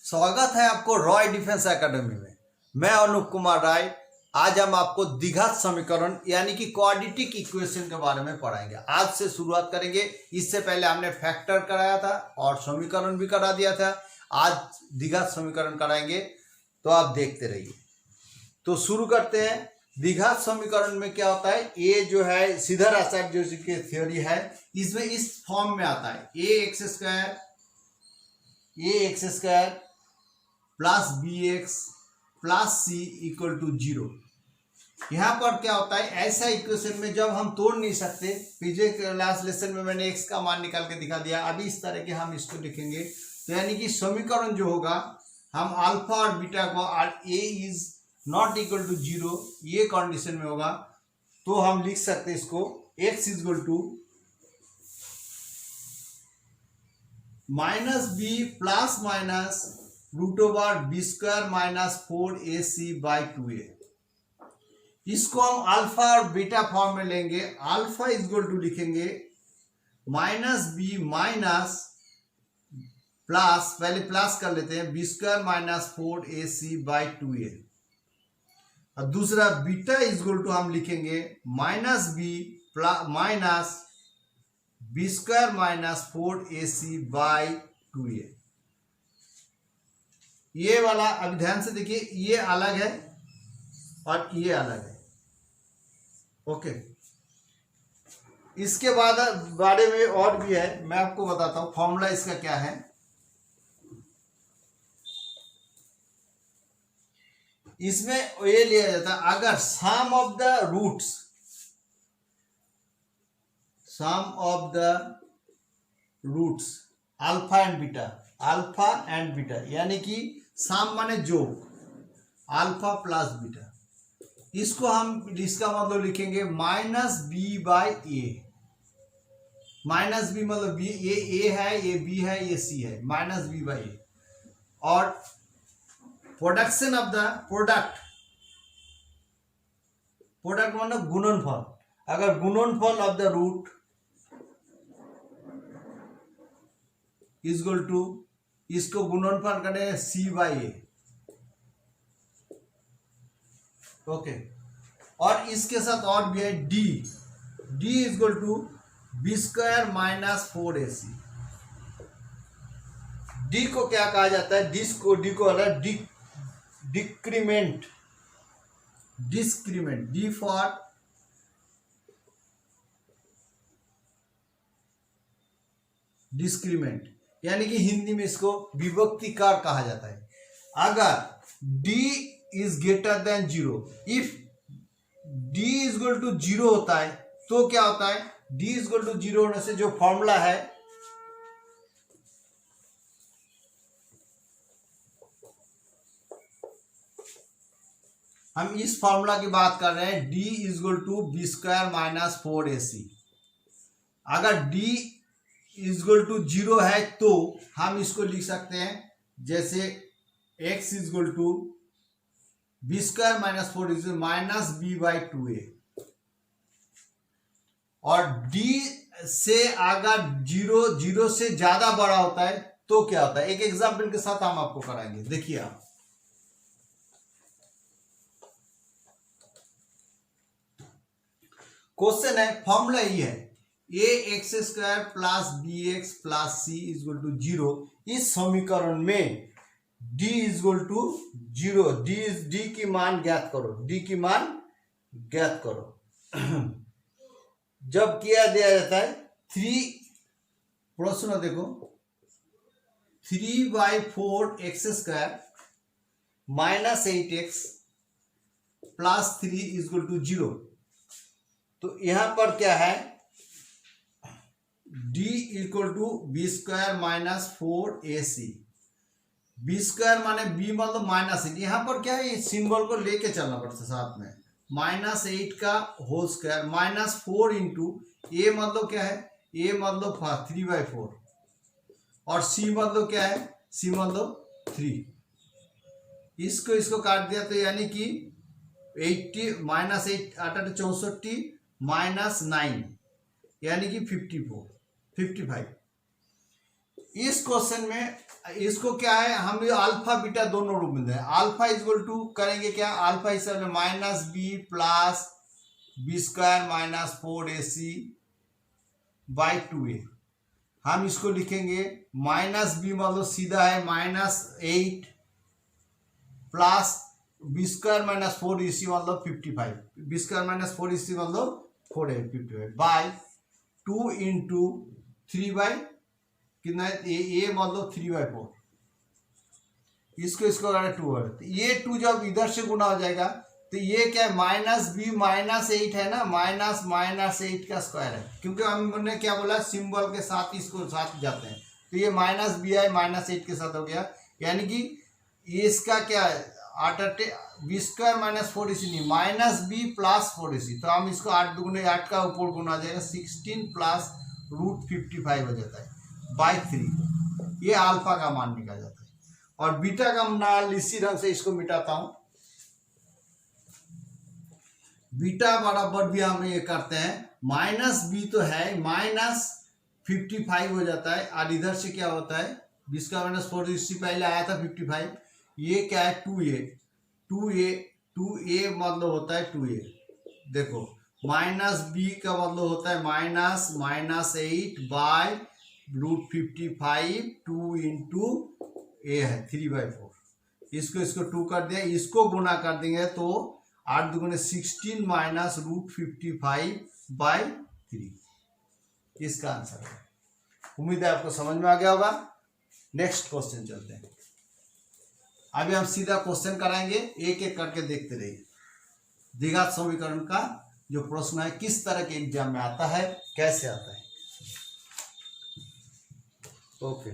स्वागत है आपको रॉय डिफेंस एकेडमी में। मैं अनूप कुमार राय। आज हम आपको द्विघात समीकरण यानी कि क्वाड्रेटिक इक्वेशन के बारे में पढ़ाएंगे। आज से शुरुआत करेंगे। इससे पहले हमने फैक्टर कराया था और समीकरण भी करा दिया था। आज द्विघात समीकरण कराएंगे, तो आप देखते रहिए। तो शुरू करते हैं। द्विघात समीकरण में क्या होता है, ये जो है सीधा रास्ता जो थ्योरी है, इसमें इस फॉर्म में आता है a x square plus b x plus c equal to 0। यहाँ पर क्या होता है, ऐसा इक्वेशन में जब हम तोड़ नहीं सकते, पिछले क्लास लेसन में मैंने एक्स का मान निकाल के दिखा दिया, अभी इस तरह के हम इसको लिखेंगे। तो यानी कि समीकरण जो होगा, हम अल्फा और बीटा को ए इज नॉट इक्वल टू 0 ये कंडीशन में होगा, तो हम लिख सकते हैं इसको x is equal to minus b plus minus root over b square minus 4ac/2a। इसको हम अल्फा और बीटा फॉर्म में लेंगे। अल्फा इज इक्वल टू लिखेंगे माइनस बी माइनस प्लस, पहले प्लस कर लेते हैं, बी स्क्वायर माइनस 4ac/2a। और दूसरा बीटा इज इक्वल टू हम लिखेंगे minus b minus b square minus 4ac/2a। ये वाला अब ध्यान से देखिए, ये अलग है और ये अलग है। ओके, इसके बाद बारे में और भी है, मैं आपको बताता हूं। फॉर्मूला इसका क्या है, इसमें ये लिया जाता है, अगर sum of the roots alpha and beta यानी कि सम माने जोड़, अल्फा प्लस बीटा, इसको हम इसका मतलब लिखेंगे minus B by A. Minus B मतलब बी, ये ए है, ये बी है, ये सी है, माइनस बी बाई ए। और प्रोडक्शन ऑफ द प्रोडक्ट मतलब गुणनफल, अगर गुणनफल of the root is equal to, इसको गुणनफल करें c/a। ओके, और इसके साथ और भी है d is equal to b square minus 4ac। d को क्या कहा जाता है, डी को अलग डिस्क्रीमेंट, डी फॉर डिस्क्रीमेंट, यानी कि हिंदी में इसको विभक्तिकार कहा जाता है। अगर d is greater than 0, if d is equal to 0 होता है तो क्या होता है, d इज इक्वल टू 0 होने से जो फॉर्मूला है, हम इस फॉर्मूला की बात कर रहे हैं, d is equal to b square minus 4ac। अगर d इज इक्वल टू 0 है तो हम इसको लिख सकते हैं जैसे x is equal to b square minus 4 is minus b/2a। और d से अगर 0 से ज्यादा बड़ा होता है तो क्या होता है, एक एग्जाम्पल के साथ हम आपको कराएंगे। देखिए आप, क्वेश्चन है, फॉर्मूला ये है a x square plus b x plus c is equal to 0। इस समीकरण में d is equal to 0, d की मान ज्ञात करो। जब किया दिया जाता है 3, प्रश्न देखो, 3/4 x² minus 8x plus 3 is equal to 0। तो यहां पर क्या है, d equal to b square minus 4ac। B square माने b मतलब माइनस 8, यहां पर क्या है, इस सिंबल को लेके चलना पड़ता है साथ में, माइनस 8 का होल स्क्वायर माइनस 4 इंटू ए मतलब क्या है, a मतलब 3/4 और c मतलब क्या है, c मतलब 3। इसको काट दिया तो यानी कि 80 माइनस 8 8 64 माइनस 9 यानी कि 55। इस क्वेश्चन में इसको क्या है, हम अल्फा बीटा दोनों रूप में दें। अल्फा इक्वल टू करेंगे क्या, alpha is minus b plus b square minus 4ac by 2a। हम इसको लिखेंगे माइनस बी मतलब सीधा है -8 plus b square minus 4ac मतलब 55, बी स्क्वायर माइनस 4ac मतलब 4 है 55 बाई 2 इंटू 3 बाई कितना है, ए मतलब 3/4, इसको अगर 2 है तो ये 2 जब इधर से गुना हो जाएगा तो ये क्या है, माइनस बी -8 है ना, -8 का स्क्वायर है, क्योंकि हमने क्या बोला सिंबल के साथ इसको साथ जाते हैं, तो ये माइनस बी आई -8 के साथ हो गया, यानी कि इसका क्या है, 8 बी स्क्वायर माइनस 4ac नहीं, माइनस बी प्लस 4ac, तो हम इसको 8 दूगुने 8 का ऊपर गुना हो जाएगा 16 प्लस √55 हो जाता है बाई 3। ये अल्फा का मान निकल जाता है। और बीटा का मान इसी ढंग से इसको मिटाता हूं, बीटा बराबर भी हम ये करते हैं, माइनस बी तो है -55 हो जाता है, और इधर से क्या होता है, 20 का -4 इससे पहले आया था 55, ये क्या है 2a मतलब होता है 2a, देखो माइनस बी का मतलब होता है -8 बाई √55, 2 इंटू ए है 3/4, इसको 2 कर दिया, इसको गुना कर देंगे तो 8 दूगुने 16 माइनस √55 बाई 3, इसका आंसर है। उम्मीद है आपको समझ में आ गया होगा। नेक्स्ट क्वेश्चन चलते हैं। अभी हम सीधा क्वेश्चन कराएंगे, एक एक करके देखते रहिए। द्विघात समीकरण का जो प्रश्न है किस तरह के एग्जाम में आता है, कैसे आता है। ओके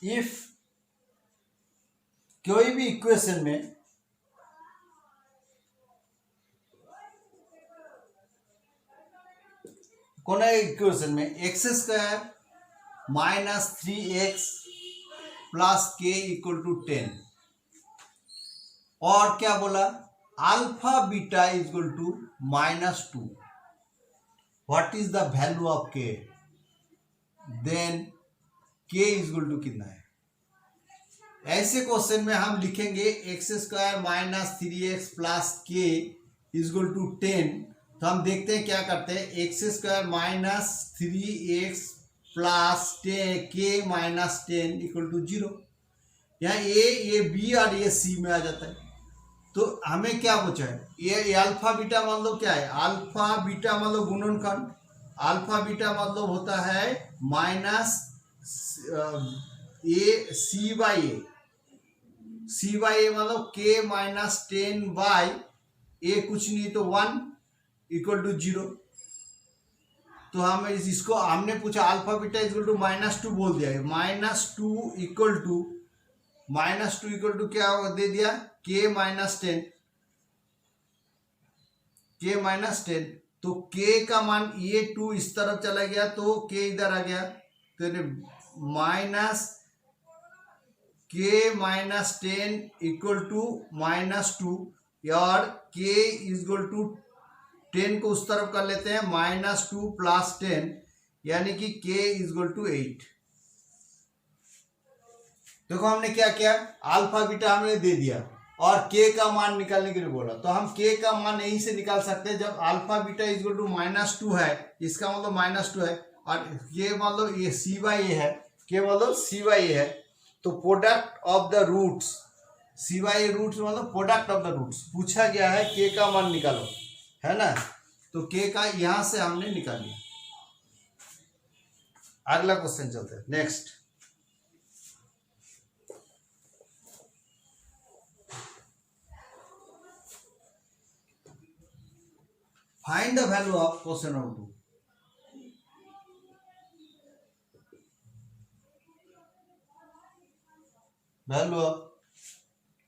इफ कोई भी इक्वेशन में इक्वेशन में x² minus 3x plus k equal to 10, और क्या बोला, alpha beta equal to -2, what is the value of k, then k equal to कितना है। ऐसे क्वेश्चन में हम लिखेंगे x² minus 3x plus k equal to 10, तो हम देखते हैं क्या करते हैं, x² minus 3x plus k minus 10 equal to 0, यहाँ ये b और ये c में आ जाता है, तो हमें क्या बचा है, ये अल्फा बीटा मतलब क्या है, अल्फा बीटा मतलब गुणनखंड, अल्फा बीटा मतलब होता है minus A C by A मतलब k माइनस 10 बाई ए कुछ नहीं तो 1 इक्वल टू 0, तो हम इसको हमने पूछा अल्फा बीटा इक्वल टू -2 बोल दिया है, -2 इक्वल टू क्या दे दिया, k माइनस 10, तो k का मान ये 2 इस तरफ चला गया तो k इधर आ गया, तो minus k minus 10 equal to -2, और k इक्वल टू 10 को उस तरफ कर लेते हैं -2 प्लस 10, यानी कि k इक्वल टू 8। देखो हमने क्या किया, अल्फा बीटा हमने दे दिया और k का मान निकालने के लिए बोला, तो हम k का मान यहीं से निकाल सकते हैं, जब अल्फा बीटा इक्वल टू -2 है, इसका मतलब -2 है, और ये मतलब ये c बाई ए है, k मतलब c बाई ए है, तो product of the roots, c by a roots मतलब प्रोडक्ट ऑफ द रूट्स, पूछा गया है k का मान निकालो, है ना, तो k का यहां से हमने निकाल लिया। अगला क्वेश्चन चलते हैं, next. Find the value of question number 2, value of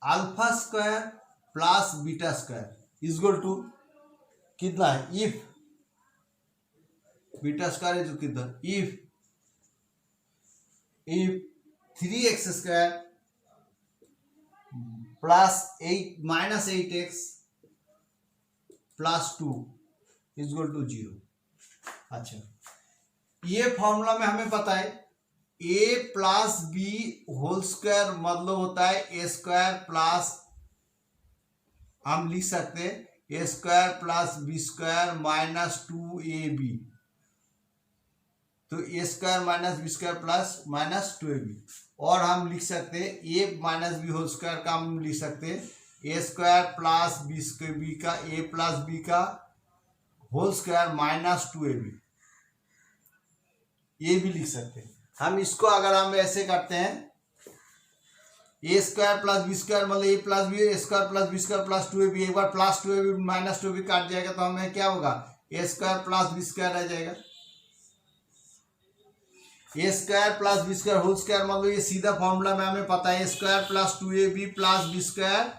alpha square plus beta square equal to कितना है, इफ बीटा स्क्वायर इज कितना, if 3x² plus 8 minus 8x plus 2 equal to 0। अच्छा, ये फॉर्मूला में हमें पता है a plus B whole square मतलब होता है ए स्क्वायर प्लस, हम लिख सकते हैं a square plus b square minus 2ab। तो a square minus b square plus minus 2ab। और हम लिख सकते हैं a minus b whole square का हम लिख सकते हैं ए स्क्वायर प्लस बी का ए प्लस बी का होल स्क्वायर माइनस 2ab, ये भी लिख सकते हैं हम। इसको अगर हम ऐसे करते हैं a square plus b square मतलब a plus b square plus b square plus 2ab, एक बार प्लस 2ab माइनस 2ab काट जाएगा तो हमें क्या होगा a square plus b square आ जाएगा। A square plus b square whole square मतलब ये सीधा फॉर्मूला में हमें पता है a square plus 2ab plus b square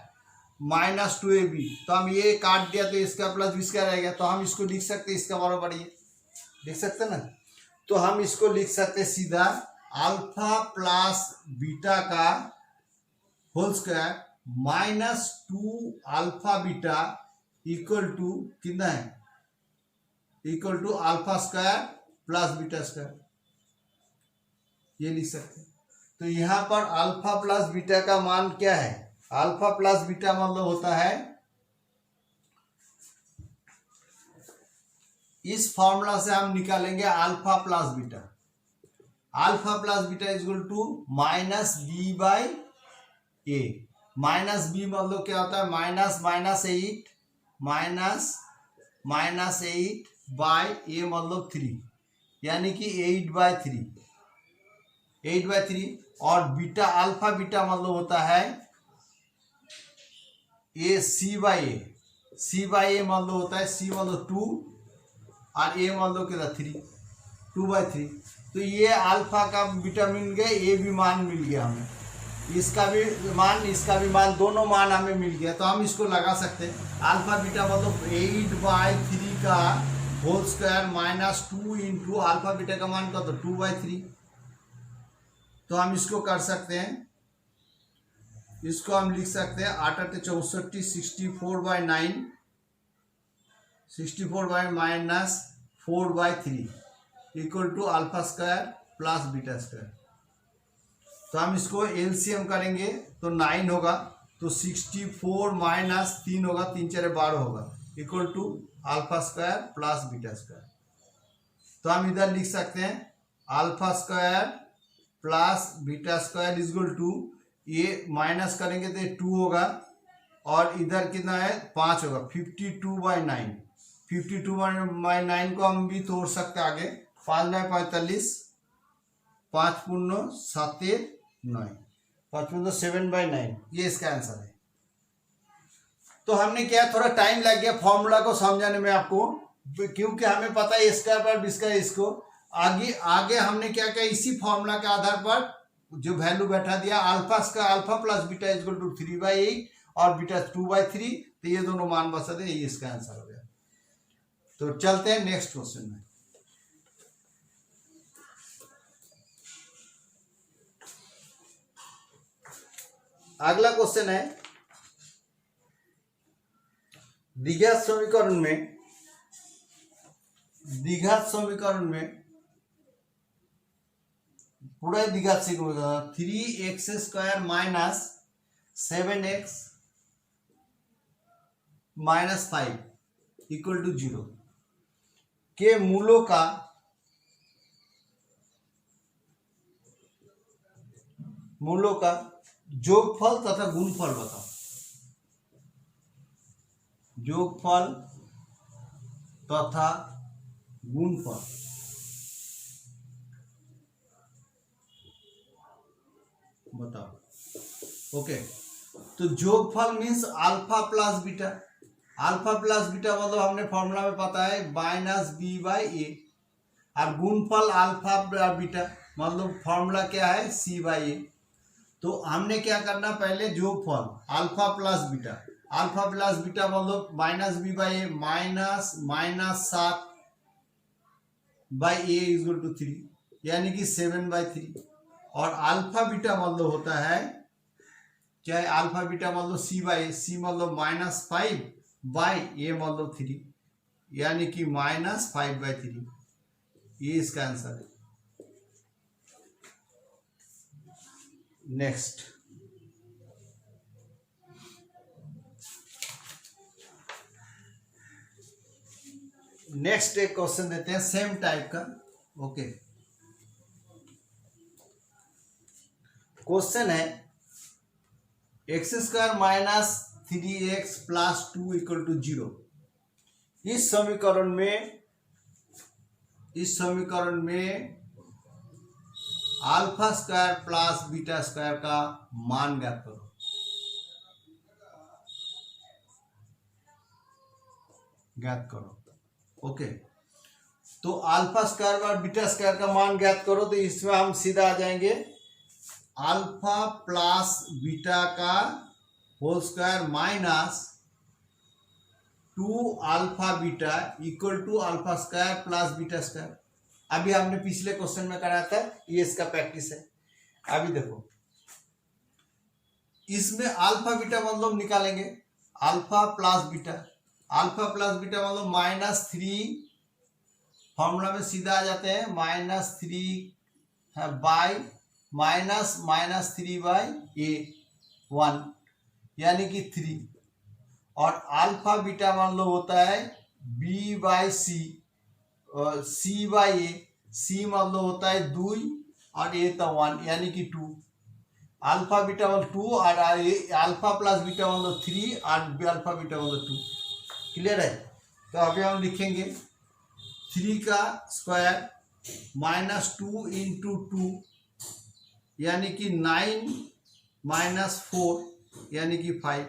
minus 2ab। तो हम ये काट दिया तो a square plus b square आएगा, तो हम इसको लिख सकते हैं इसका बराबर ये लिख सकते हैं ना। तो हम इसको लिख सकते हैं सीधा अल्फा प्लस बीटा का whole square minus 2 alpha beta equal to कितना है, equal to alpha square plus beta square, ये लिख सकते हैं। तो यहां पर अल्फा प्लस बीटा का मान क्या है, अल्फा प्लस बीटा मतलब होता है, इस फॉर्मूला से हम निकालेंगे alpha plus beta. Alpha plus beta equal to minus B by A. Minus B मतलब क्या होता है minus minus 8 minus 8 by A मतलब 3, यानी कि 8/3 और बीटा अल्फा बीटा मतलब होता है ए सी बाई ए मतलब होता है सी मतलब 2 और ए मतलब क्या 3 2/3। तो ये अल्फा का बीटा मिल गया, ये भी मान मिल गया हमें, इसका भी मान दोनों मान हमें मिल गया। तो हम इसको लगा सकते हैं अल्फा बीटा मतलब 8/3 का whole square minus 2 into alpha beta का मान का तो 2/3। तो हम इसको कर सकते हैं, इसको हम लिख सकते हैं 8 8 64 64/9 64 minus 4/3 equal to alpha square plus beta square. तो हम इसको एलसीएम करेंगे तो 9 होगा, तो 64 माइनस 3 होगा, 3 4 12 होगा equal to alpha square plus beta square. तो हम इधर लिख सकते हैं alpha square plus beta square equal to, ये माइनस करेंगे तो 2 होगा और इधर कितना है 5 होगा 52/9। 52/9 को हम भी तोड़ सकते हैं आगे, 5/45 5 पूर्ण 7 9 5 पूर्ण 7/9, ये इसका आंसर है। तो हमने क्या थोड़ा टाइम लग गया फॉर्मूला को समझाने में आपको, क्योंकि हमें पता है स्क्वायर पर बी स्क्वायर, इसको आगे हमने क्या किया इसी फॉर्मूला के आधार पर जो वैल्यू बैठा दिया alpha plus beta equal to 3/8 और बीटा 2/3, तो ये दोनों मान बसा दे, ये इसका आंसर हो गया। तो चलते हैं नेक्स्ट क्वेश्चन में। अगला क्वेश्चन है द्विघात समीकरण में पूरा द्विघात समीकरण 3x² minus 7x minus 5 equal to 0 के मूलों का जोगफल तथा गुणफल बताओ। जोगफल तथा गुणफल बताओ। ओके, तो जोगफल means alpha plus beta. Alpha plus beta मतलब हमने फॉर्मूला में पता है माइनस बी बाई ए, और गुणफल अल्फा बीटा मतलब फॉर्मूला क्या है सी बाई ए। तो हमने क्या करना पहले जोगफल अल्फा प्लस बीटा मतलब minus B by A minus 7 by A equal to 3, यानी कि 7/3 और अल्फा बीटा मतलब होता है क्या है, अल्फा बीटा मतलब सी बाई, सी मतलब -5 बाई ए मतलब 3, यानी कि -5/3, ये इसका आंसर है। नेक्स्ट एक क्वेश्चन देते हैं सेम टाइप का। ओके, क्वेश्चन है x² - 3x + 2 = 0। इस समीकरण में alpha square plus beta square का मान ज्ञात करो। ओके, तो अल्फा स्क्वायर और बीटा स्क्वायर का मान ज्ञात करो, तो इसमें हम सीधा आ जाएंगे अल्फा प्लस बीटा का whole square minus 2 alpha beta equal to alpha square plus beta square. अभी हमने पिछले क्वेश्चन में कराया था, ये इसका प्रैक्टिस है। अभी देखो, इसमें अल्फा बीटा मतलब निकालेंगे, अल्फा प्लस बीटा मतलब -3, फॉर्मूला में सीधा आ जाते हैं, -3 बाई -3/a1 यानी कि 3, और अल्फा बीटा मतलब होता है b/c, c/a, c मतलब होता है 2 और a तो 1 यानी कि 2। अल्फा बीटा मतलब 2 और अल्फा प्लस बीटा मतलब 3 और अल्फा बीटा मतलब 2। क्लियर है? तो अभी हम लिखेंगे 3 का स्क्वायर -2 × 2 यानी कि 9 - 4 यानी कि 5।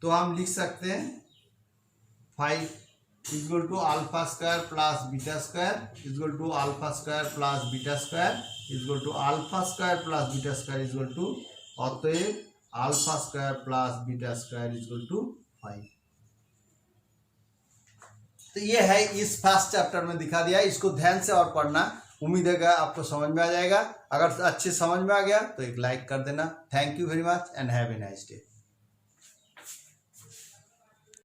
तो हम लिख सकते हैं 5 = alpha square plus beta square = alpha square plus beta square alpha square plus beta square अतएव alpha square plus beta square = 5। तो ये है, इस फर्स्ट चैप्टर में दिखा दिया। इसको ध्यान से और पढ़ना, उम्मीद है आपको समझ में आ जाएगा। अगर अच्छे समझ में आ गया तो एक लाइक कर देना। Thank you very much and have a nice day.